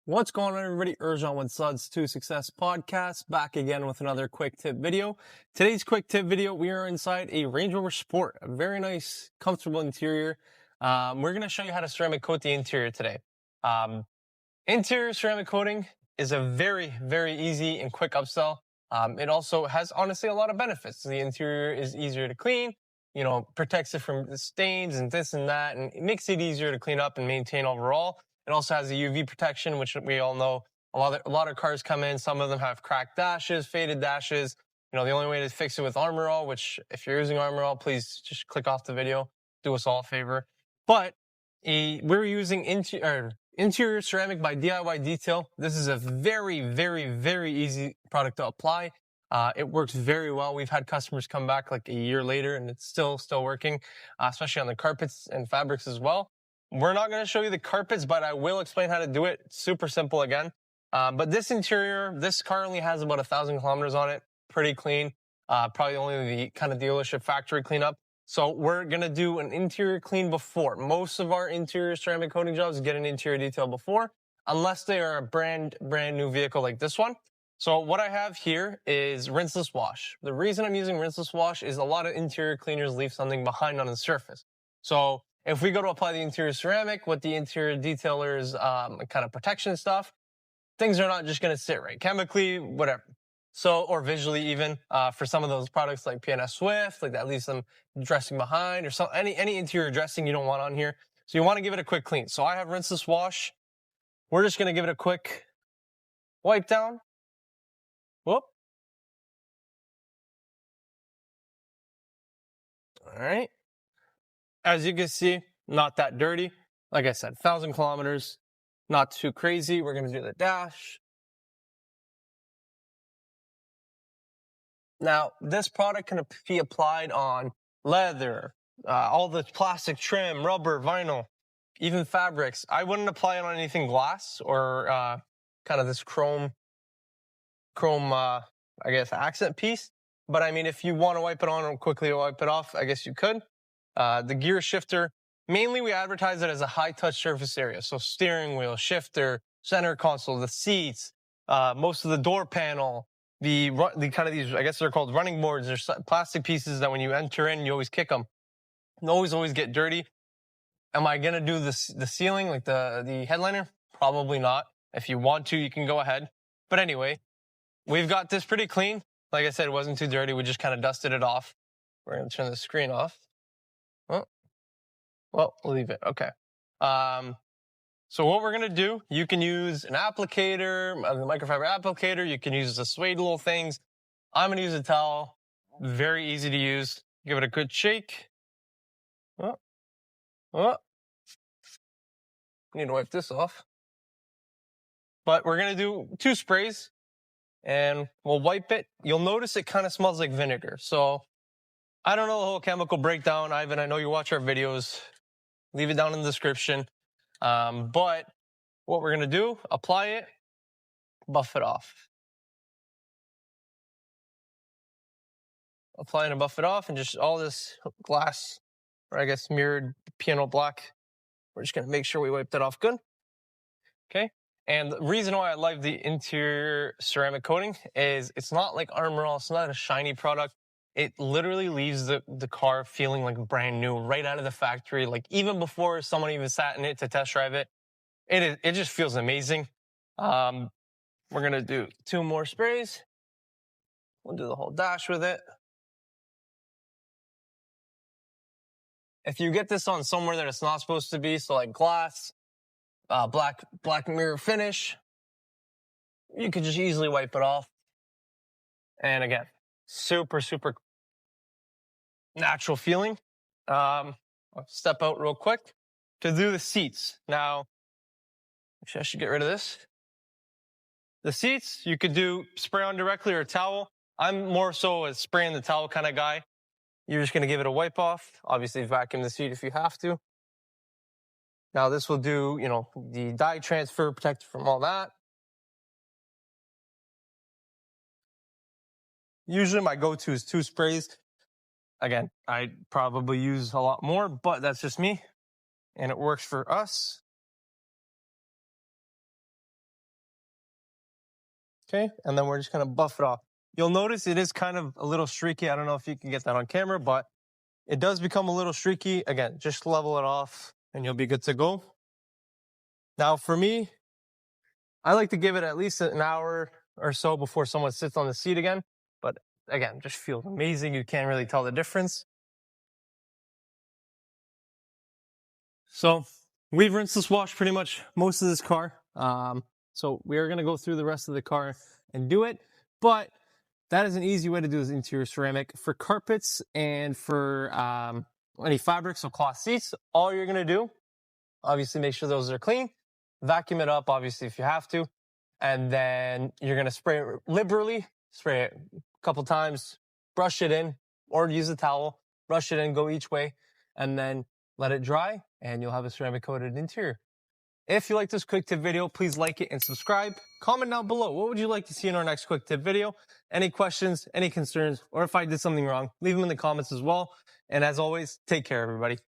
What's going on, everybody? Ercan with Suds to Success podcast, back again with another quick tip video. Today's quick tip video, we are inside a Range Rover Sport, a very nice, comfortable interior. We're going to show you how to ceramic coat the interior today. Interior ceramic coating is a very, very easy and quick upsell. It also has, honestly, a lot of benefits. The interior is easier to clean, protects it from the stains and this and that, and it makes it easier to clean up and maintain overall. It also has a UV protection, which we all know a lot of cars come in. Some of them have cracked dashes, faded dashes. The only way to fix it with Armor All, which if you're using Armor All, please just click off the video. Do us all a favor. But we're using interior ceramic by DIY Detail. This is a very, very, very easy product to apply. It works very well. We've had customers come back like a year later and it's still working, especially on the carpets and fabrics as well. We're not going to show you the carpets, but I will explain how to do it. It's super simple again. But this interior, this currently has about 1,000 kilometers on it. Pretty clean. Probably only the kind of dealership factory cleanup. So we're going to do an interior clean before. Most of our interior ceramic coating jobs get an interior detail before, unless they are a brand new vehicle like this one. So what I have here is rinseless wash. The reason I'm using rinseless wash is a lot of interior cleaners leave something behind on the surface. So if we go to apply the interior ceramic with the interior detailer's kind of protection stuff, things are not just going to sit right chemically, whatever. So, or visually even, for some of those products like PNS Swift, like that leaves some dressing behind, or any interior dressing you don't want on here. So you want to give it a quick clean. So I have rinseless wash. We're just going to give it a quick wipe down. Whoop. All right. As you can see, not that dirty. Like I said, 1,000 kilometers, not too crazy. We're going to do the dash. Now, this product can be applied on leather, all the plastic trim, rubber, vinyl, even fabrics. I wouldn't apply it on anything glass or kind of this chrome, I guess, accent piece. But I mean, if you want to wipe it on or quickly wipe it off, I guess you could. The gear shifter, mainly we advertise it as a high-touch surface area. So steering wheel, shifter, center console, the seats, most of the door panel, the kind of these, I guess they're called running boards. There's plastic pieces that when you enter in, you always kick them. They always get dirty. Am I going to do the ceiling, like the headliner? Probably not. If you want to, you can go ahead. But anyway, we've got this pretty clean. Like I said, it wasn't too dirty. We just kind of dusted it off. We're going to turn the screen off. Well, we'll leave it. Okay. So what we're going to do, you can use an applicator, a microfiber applicator. You can use the suede little things. I'm going to use a towel. Very easy to use. Give it a good shake. Need to wipe this off. But we're going to do 2 sprays and we'll wipe it. You'll notice it kind of smells like vinegar. So I don't know the whole chemical breakdown, Ivan. I know you watch our videos. Leave it down in the description. But what we're going to do, apply it, buff it off. Apply it and buff it off, and just all this glass, or I guess mirrored piano black, we're just going to make sure we wipe that off good. Okay. And the reason why I like the interior ceramic coating is it's not like Armor All. It's not a shiny product. It literally leaves the car feeling like brand new right out of the factory. Like even before someone even sat in it to test drive it, it just feels amazing. We're going to do 2 more sprays. We'll do the whole dash with it. If you get this on somewhere that it's not supposed to be, so like glass, black mirror finish, you could just easily wipe it off. And again, super, super natural feeling. I'll step out real quick to do the seats. Now, actually, I should get rid of this. The seats, you could do spray on directly or a towel. I'm more so a spray in the towel kind of guy. You're just going to give it a wipe off. Obviously, vacuum the seat if you have to. Now, this will do, the dye transfer, protect from all that. Usually my go-to is 2 sprays. Again, I probably use a lot more, but that's just me. And it works for us. Okay, and then we're just gonna buff it off. You'll notice it is kind of a little streaky. I don't know if you can get that on camera, but it does become a little streaky. Again, just level it off and you'll be good to go. Now for me, I like to give it at least an hour or so before someone sits on the seat again. But again, just feels amazing. You can't really tell the difference. So we've rinsed this wash pretty much most of this car. So we are going to go through the rest of the car and do it. But that is an easy way to do this interior ceramic. For carpets and for any fabrics, so cloth seats, all you're going to do, obviously make sure those are clean. Vacuum it up, obviously, if you have to. And then you're going to spray it liberally. Spray it a couple times, brush it in, or use a towel, brush it in, go each way, and then let it dry, and you'll have a ceramic coated interior. If you like this quick tip video, please like it and subscribe. Comment down below. What would you like to see in our next quick tip video? Any questions, any concerns, or if I did something wrong, leave them in the comments as well. And as always, take care, everybody.